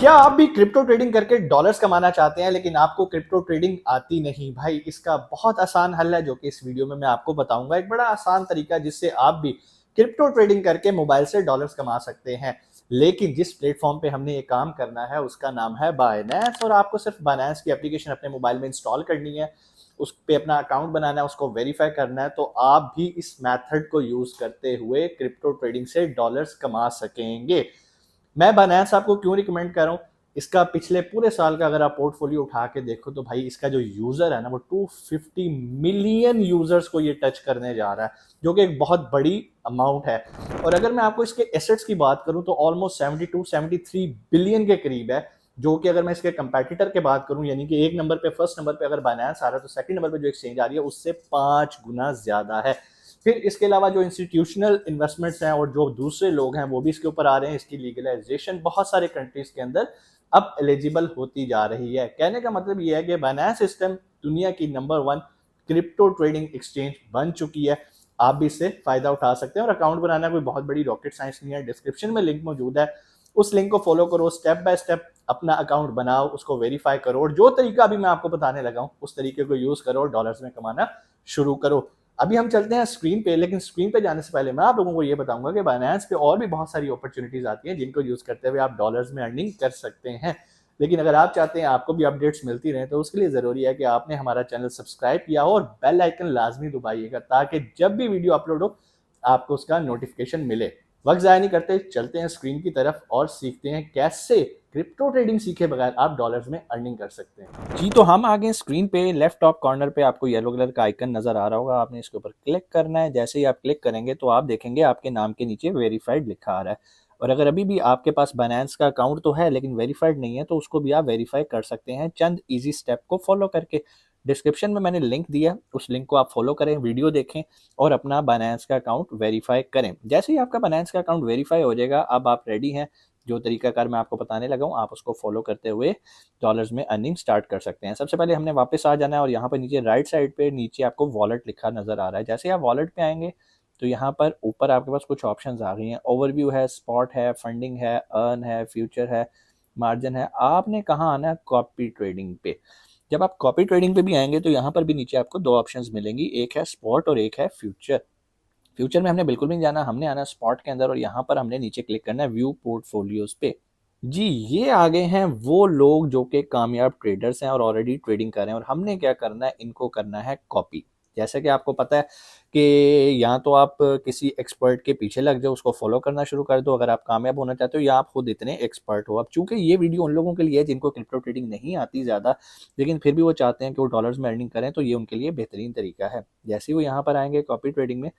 क्या आप भी क्रिप्टो ट्रेडिंग करके डॉलर्स कमाना चाहते हैं लेकिन आपको क्रिप्टो ट्रेडिंग आती नहीं? भाई इसका बहुत आसान हल है जो कि इस वीडियो में मैं आपको बताऊंगा। एक बड़ा आसान तरीका जिससे आप भी क्रिप्टो ट्रेडिंग करके मोबाइल से डॉलर्स कमा सकते हैं। लेकिन जिस प्लेटफॉर्म पे हमने ये काम करना है उसका नाम है बाइनेंस, और आपको सिर्फ बाइनेंस की एप्लीकेशन अपने मोबाइल में इंस्टॉल करनी है, उस पे अपना अकाउंट बनाना है, उसको वेरीफाई करना है, तो आप भी इस मेथड को यूज करते हुए क्रिप्टो ट्रेडिंग से डॉलर्स कमा सकेंगे। मैं बाइनेंस आपको क्यों रिकमेंड कर रहा हूँ? इसका पिछले पूरे साल का अगर आप पोर्टफोलियो उठा के देखो तो भाई इसका जो यूजर है ना वो 250 मिलियन यूजर्स को ये टच करने जा रहा है, जो कि एक बहुत बड़ी अमाउंट है। और अगर मैं आपको इसके एसेट्स की बात करूं तो ऑलमोस्ट 72-73 बिलियन के करीब है, जो कि अगर मैं इसके कंपेटिटर के बात करूं, यानी कि एक नंबर पे फर्स्ट नंबर पे अगर बाइनेंस आ रहा है तो सेकंड नंबर पे जो एक्सचेंज आ रही है उससे 5 गुना ज्यादा है। फिर इसके अलावा जो इंस्टीट्यूशनल इन्वेस्टमेंट्स हैं और जो दूसरे लोग हैं वो भी इसके ऊपर आ रहे हैं। इसकी लीगलाइजेशन बहुत सारे कंट्रीज के अंदर अब एलिजिबल होती जा रही है। कहने का मतलब ये है कि बाइनेंस सिस्टम दुनिया की नंबर 1 क्रिप्टो ट्रेडिंग एक्सचेंज बन चुकी है। आप भी इससे फायदा उठा सकते हैं और अकाउंट बनाना कोई बहुत बड़ी रॉकेट साइंस नहीं है। डिस्क्रिप्शन में लिंक मौजूद है, उस लिंक को फॉलो करो, स्टेप बाय स्टेप अपना अकाउंट बनाओ, उसको वेरीफाई करो और जो तरीका अभी मैं आपको बताने लगा हूं उस तरीके को यूज करो और डॉलर्स में कमाना शुरू करो। अभी हम चलते हैं स्क्रीन पे, लेकिन स्क्रीन पे जाने से पहले मैं आप लोगों को ये बताऊंगा कि बाइनेंस पे और भी बहुत सारी अपॉर्चुनिटीज आती हैं जिनको यूज करते हुए आप डॉलर्स में अर्निंग कर सकते हैं। लेकिन अगर आप चाहते हैं आपको भी अपडेट्स मिलती रहे तो उसके लिए जरूरी है कि आपने हमारा चैनल सब्सक्राइब किया हो और बेल आइकन लाजमी दबाइएगा, ताकि जब भी वीडियो अपलोड हो आपको उसका नोटिफिकेशन मिले। वक्त ज़ाया नहीं करते, चलते हैं स्क्रीन की तरफ और सीखते हैं कैसे क्रिप्टो ट्रेडिंग सीखे बगैर आप डॉलर्स में अर्निंग कर सकते हैं। जी, तो हम आ गए स्क्रीन पे। लेफ्ट टॉप कॉर्नर पे आपको येलो कलर का आइकन नजर आ रहा होगा, आपने इसके ऊपर क्लिक करना है। जैसे ही आप क्लिक करेंगे तो आप देखेंगे आपके नाम के नीचे वेरीफाइड लिखा आ रहा है। और अगर अभी भी आपके पास बाइनेंस का अकाउंट तो है लेकिन वेरीफाइड नहीं है तो उसको भी आप वेरीफाई कर सकते हैं चंद इजी स्टेप को फॉलो करके। डिस्क्रिप्शन में मैंने लिंक दिया, उस लिंक को आप फॉलो करें, वीडियो देखें और अपना बाइनेंस का अकाउंट वेरीफाई करें। जैसे ही आपका बाइनेंस का अकाउंट वेरीफाई हो जाएगा, अब आप रेडी हैं। जो तरीकाकार मैं आपको बताने लगा हूँ आप उसको फॉलो करते हुए डॉलर्स में अर्निंग स्टार्ट कर सकते हैं। सबसे पहले हमने वापस आ जाना है और यहाँ पर नीचे राइट साइड पे नीचे आपको वॉलेट लिखा नजर आ रहा है। जैसे आप वॉलेट पे आएंगे तो यहाँ पर ऊपर आपके पास कुछ ऑप्शंस आ गई हैं। ओवरव्यू है, स्पॉट है, फंडिंग है, अर्न है, फ्यूचर है, मार्जिन है। आपने कहाँ आना है? कॉपी ट्रेडिंग पे। जब आप कॉपी ट्रेडिंग पे भी आएंगे तो यहाँ पर भी नीचे आपको दो ऑप्शंस मिलेंगी, एक है स्पॉट और एक है फ्यूचर। फ्यूचर में हमने बिल्कुल भी नहीं जाना, हमने आना स्पॉट के अंदर और यहाँ पर हमने नीचे क्लिक करना है व्यू पोर्टफोलियोज पे। जी, ये आ गए हैं वो लोग जो कि कामयाब ट्रेडर्स हैं और ऑलरेडी ट्रेडिंग कर रहे हैं, और हमने क्या करना है, इनको करना है कॉपी। जैसे कि आपको पता है कि या तो आप किसी एक्सपर्ट के पीछे लग जाओ, उसको फॉलो करना शुरू कर दो अगर आप कामयाब होना चाहते हो, या आप खुद इतने एक्सपर्ट हो। अब चूंकि ये वीडियो उन लोगों के लिए है जिनको क्रिप्टो ट्रेडिंग नहीं आती ज़्यादा, लेकिन फिर भी वो चाहते हैं कि वो डॉलर्स में अर्निंग करें, तो ये उनके लिए बेहतरीन तरीका है। जैसे ही वो यहाँ पर आएंगे कॉपी ट्रेडिंग में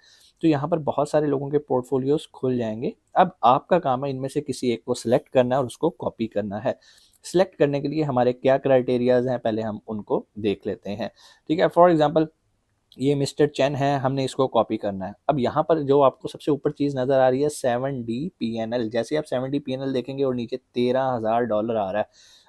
तो यहाँ पर बहुत सारे लोगों के पोर्टफोलियोज खुल जाएंगे। अब आपका काम है इनमें से किसी एक को सिलेक्ट करना है और उसको कॉपी करना है। सिलेक्ट करने के लिए हमारे क्या क्राइटेरियाज हैं पहले हम उनको देख लेते हैं। ठीक है, फॉर एग्जांपल ये मिस्टर चेन है, हमने इसको कॉपी करना है। अब यहाँ पर जो आपको सबसे ऊपर चीज़ नज़र आ रही है 7D जैसे आप 7D देखेंगे और नीचे $13,000 आ रहा है।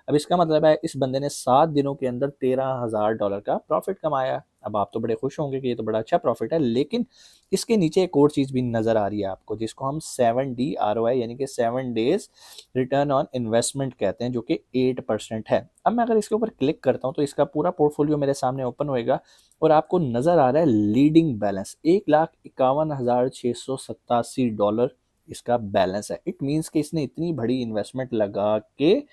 अब इसका मतलब है इस बंदे ने 7 दिनों के अंदर $13,000 का प्रॉफिट कमाया। अब आप तो बड़े खुश होंगे कि ये तो बड़ा अच्छा प्रॉफिट है, लेकिन इसके नीचे एक और चीज़ भी नज़र आ रही है आपको, जिसको हम 7D यानी कि 7 डेज रिटर्न ऑन इन्वेस्टमेंट कहते हैं, जो कि 8% है। अब मैं अगर इसके ऊपर क्लिक करता हूँ तो इसका पूरा पोर्टफोलियो मेरे सामने ओपन होएगा और आपको नज़र आ रहा है लीडिंग बैलेंस $1,51,687 इसका बैलेंस है। इट मीन्स कि इसने इतनी बड़ी इन्वेस्टमेंट लगा के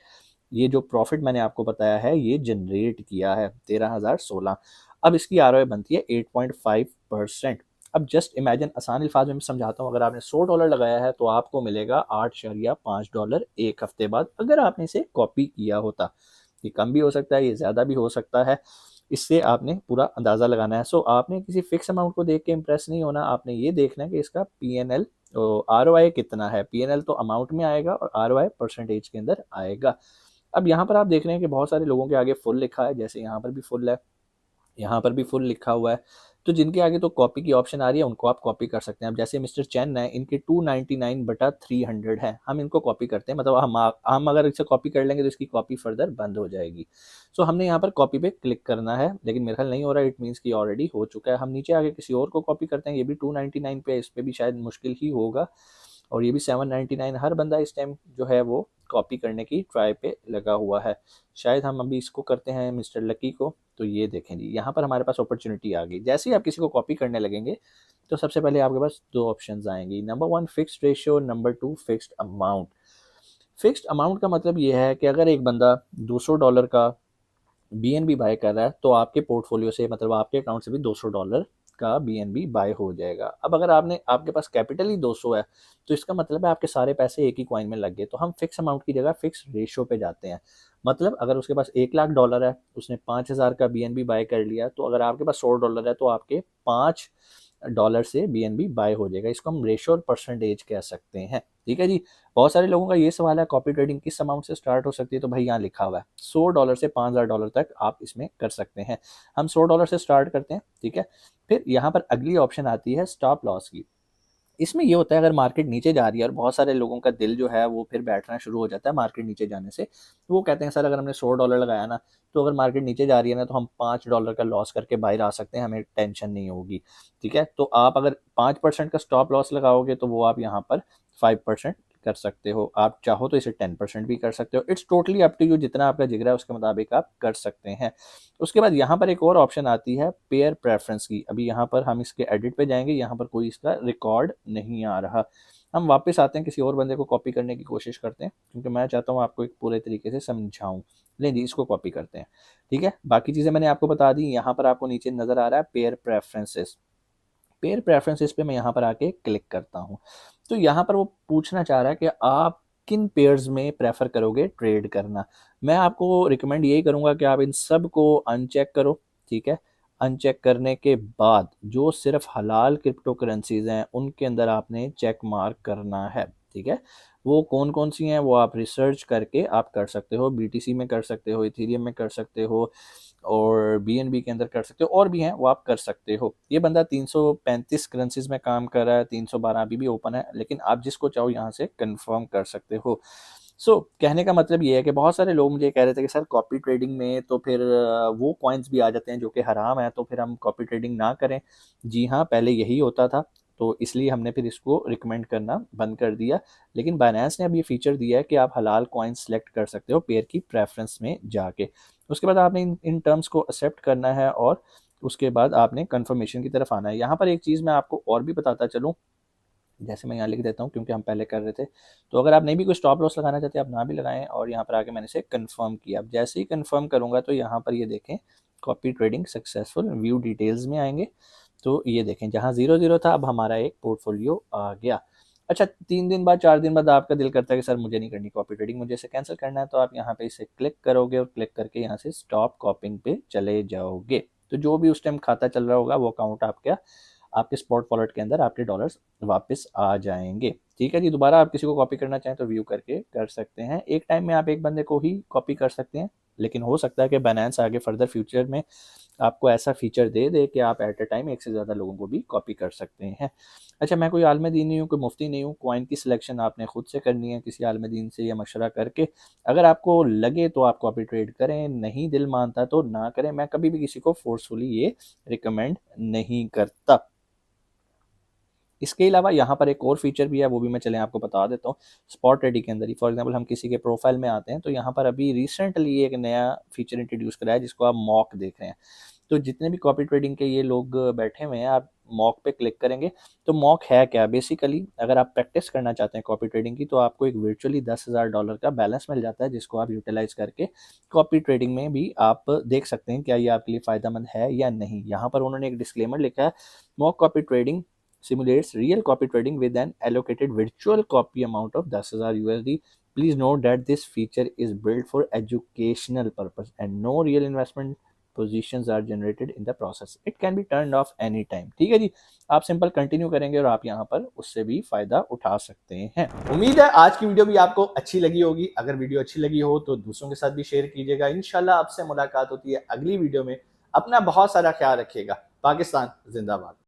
ये जो प्रॉफिट मैंने आपको बताया है ये जनरेट किया है 13,016। अब इसकी आरओआई बनती है 8.5%। अब जस्ट इमेजिन, आसान अल्फाज में मैं समझाता हूँ, अगर आपने $100 लगाया है तो आपको मिलेगा $8.5 एक हफ्ते बाद, अगर आपने इसे कॉपी किया होता। ये कम भी हो सकता है, ये ज़्यादा भी हो सकता है, इससे आपने पूरा अंदाज़ा लगाना है। सो आपने किसी फिक्स अमाउंट को देख के इम्प्रेस नहीं होना, आपने ये देखना है कि इसका PNL ROI कितना है। PNL तो अमाउंट में आएगा और ROI परसेंटेज के अंदर आएगा। अब यहाँ पर आप देख रहे हैं कि बहुत सारे लोगों के आगे फुल लिखा है, जैसे यहाँ पर भी फुल है, यहाँ पर भी फुल लिखा हुआ है। तो जिनके आगे तो कॉपी की ऑप्शन आ रही है उनको आप कॉपी कर सकते हैं। अब जैसे मिस्टर चैन है, इनके 299/300 है, हम इनको कॉपी करते हैं, मतलब हम अगर इसे कॉपी कर लेंगे तो इसकी कॉपी फर्दर बंद हो जाएगी। सो हमने यहाँ पर कॉपी पे क्लिक करना है, लेकिन मेरे ख्याल नहीं हो रहा है, इट मीन्स की ऑलरेडी हो चुका है। हम नीचे आगे किसी और को कॉपी करते हैं, ये भी 299 पे, इस पर भी शायद मुश्किल ही होगा, और ये भी 799। हर बंदा इस टाइम जो है वो कॉपी करने की ट्राई पे लगा हुआ है। शायद हम अभी इसको करते हैं मिस्टर लकी को, तो ये देखें जी, यहाँ पर हमारे पास अपॉर्चुनिटी आ गई। जैसे ही आप किसी को कॉपी करने लगेंगे तो सबसे पहले आपके पास दो ऑप्शंस आएंगी, number 1 fixed ratio, number 2 fixed amount. Fixed amount का मतलब ये है कि अगर एक बंदा $200 का BNB बाय कर रहा है तो आपके पोर्टफोलियो से, मतलब आपके अकाउंट से भी $200 का BNB बाय हो जाएगा। अब अगर आपके पास कैपिटल ही 200 है तो इसका मतलब है आपके सारे पैसे एक ही कॉइन में लग गए। तो हम फिक्स अमाउंट की जगह फिक्स रेशियो पे जाते हैं। मतलब अगर उसके पास $1,00,000 है, उसने 5,000 का BNB बाय कर लिया, तो अगर आपके पास $100 है तो आपके $5 से BNB बाय हो जाएगा। इसको हम रेशियो और परसेंटेज कह सकते हैं। ठीक है जी। बहुत सारे लोगों का ये सवाल है कॉपी ट्रेडिंग किस अमाउंट से स्टार्ट हो सकती है, तो भाई यहाँ लिखा हुआ है $100 से $5,000 तक आप इसमें कर सकते हैं। हम $100 से स्टार्ट करते हैं। ठीक है। फिर यहाँ पर अगली ऑप्शन आती है स्टॉप लॉस की। इसमें ये होता है अगर मार्केट नीचे जा रही है, और बहुत सारे लोगों का दिल जो है वो फिर बैठना शुरू हो जाता है मार्केट नीचे जाने से, तो वो कहते हैं सर अगर हमने $100 लगाया ना, तो अगर मार्केट नीचे जा रही है ना तो हम $5 का लॉस करके बाहर आ सकते हैं, हमें टेंशन नहीं होगी। ठीक है। तो आप अगर 5% का स्टॉप लॉस लगाओगे तो वो आप यहाँ पर 5% कर सकते हो। आप चाहो तो इसे 10% भी कर सकते हो। It's totally up to you, जितना आपका जिगरा है उसके मुताबिक आप कर सकते हैं। उसके बाद यहाँ पर एक और ऑप्शन आती है पेयर प्रेफरेंस की। अभी यहाँ पर हम इसके एडिट पे जाएंगे, यहाँ पर कोई इसका रिकॉर्ड नहीं आ रहा। हम वापस आते हैं, किसी और बंदे को कॉपी करने की कोशिश करते हैं, क्योंकि मैं चाहता हूँ आपको एक पूरे तरीके से समझाऊं। नहीं जी, इसको कॉपी करते हैं। ठीक है। बाकी चीज़ें मैंने आपको बता दी। यहाँ पर आपको नीचे नज़र आ रहा है पेयर प्रेफरेंसेस। पेयर प्रेफरेंसेस पे मैं यहाँ पर आके क्लिक करता हूँ, तो यहाँ पर वो पूछना चाह रहा है कि आप किन पेयर्स में प्रेफर करोगे ट्रेड करना। मैं आपको रिकमेंड यही करूँगा कि आप इन सब को अनचेक करो। ठीक है। अनचेक करने के बाद जो सिर्फ हलाल क्रिप्टो करेंसीज हैं उनके अंदर आपने चेक मार्क करना है। ठीक है। वो कौन कौन सी हैं वो आप रिसर्च करके आप कर सकते हो। BTC में कर सकते हो, इथेरियम में कर सकते हो, और BNB के अंदर कर सकते हो, और भी हैं वो आप कर सकते हो। ये बंदा 335 करेंसीज में काम कर रहा है, 312 अभी भी ओपन है, लेकिन आप जिसको चाहो यहाँ से कंफर्म कर सकते हो। कहने का मतलब ये है कि बहुत सारे लोग मुझे कह रहे थे कि सर कॉपी ट्रेडिंग में तो फिर वो कॉइन्स भी आ जाते हैं जो कि हराम है, तो फिर हम कॉपी ट्रेडिंग ना करें। जी हाँ, पहले यही होता था, तो इसलिए हमने फिर इसको रिकमेंड करना बंद कर दिया। लेकिन बाइनेंस ने अब ये फीचर दिया है कि आप हलाल कॉइन सेलेक्ट कर सकते हो पेयर की प्रेफरेंस में जाके। उसके बाद आपने इन टर्म्स को एक्सेप्ट करना है, और उसके बाद आपने कंफर्मेशन की तरफ आना है। यहाँ पर एक चीज़ मैं आपको और भी बताता चलूँ, जैसे मैं यहाँ लिख देता हूँ क्योंकि हम पहले कर रहे थे। तो अगर आप नहीं भी कोई स्टॉप लॉस लगाना चाहते हैं आप ना भी लगाएं, और यहाँ पर आके मैंने इसे कंफर्म किया। अब जैसे ही कंफर्म करूँगा तो यहाँ पर ये देखें copy trading successful, view details में आएंगे। तो ये देखें जहाँ 0 था अब हमारा एक पोर्टफोलियो आ गया। अच्छा, 3 दिन बाद 4 दिन बाद आपका दिल करता है कि सर मुझे नहीं करनी कॉपी ट्रेडिंग, मुझे इसे कैंसिल करना है, तो आप यहाँ पे इसे क्लिक करोगे और क्लिक करके यहाँ से स्टॉप कॉपिंग पे चले जाओगे। तो जो भी उस टाइम खाता चल रहा होगा वो अकाउंट आपका आपके स्पॉट वॉलेट के अंदर आपके डॉलर्स वापस आ जाएंगे। ठीक है जी। दोबारा आप किसी को कॉपी करना चाहें तो व्यू करके कर सकते हैं। एक टाइम में आप एक बंदे को ही कॉपी कर सकते हैं, लेकिन हो सकता है कि बाइनेंस आगे फर्दर फ्यूचर में आपको ऐसा फीचर दे दे कि आप एट अ टाइम एक से ज़्यादा लोगों को भी कॉपी कर सकते हैं। अच्छा, मैं कोई आलिम दीन नहीं हूँ, कोई मुफ्ती नहीं हूँ। कॉइन की सिलेक्शन आपने खुद से करनी है, किसी आलिम दीन से या मशवरा करके। अगर आपको लगे तो आप कॉपी ट्रेड करें, नहीं दिल मानता तो ना करें। मैं कभी भी किसी को फोर्सफुली ये रिकमेंड नहीं करता। इसके अलावा यहाँ पर एक और फीचर भी है, वो भी मैं चले आपको बता देता हूँ। स्पॉट ट्रेडिंग के अंदर ही फॉर एग्जांपल हम किसी के प्रोफाइल में आते हैं, तो यहाँ पर अभी रिसेंटली एक नया फीचर इंट्रोड्यूस करा है जिसको आप मॉक देख रहे हैं। तो जितने भी कॉपी ट्रेडिंग के ये लोग बैठे हुए हैं, आप मॉक पे क्लिक करेंगे। तो मॉक है क्या, बेसिकली अगर आप प्रैक्टिस करना चाहते हैं कॉपी ट्रेडिंग की, तो आपको एक वर्चुअली $10,000 का बैलेंस मिल जाता है, जिसको आप यूटिलाइज करके कॉपी ट्रेडिंग में भी आप देख सकते हैं क्या ये आपके लिए फ़ायदेमंद है या नहीं। यहाँ पर उन्होंने एक डिस्क्लेमर लिखा है, mock copy trading simulates real copy trading with an allocated virtual copy amount of 10,000 USD. Please note that this feature is built for educational purpose and no real investment positions are generated in the process. It can be turned off anytime. ठीक है जी। आप simple continue करेंगे और आप यहाँ पर उससे भी फायदा उठा सकते हैं। उम्मीद है आज की वीडियो भी आपको अच्छी लगी होगी। अगर वीडियो अच्छी लगी हो तो दूसरों के साथ भी शेयर कीजिएगा। इंशाल्लाह आपसे मुलाकात होती है अगली वीडियो में। अपना बहुत सारा ख्याल रखिएगा। पाकिस्तान जिंदाबाद।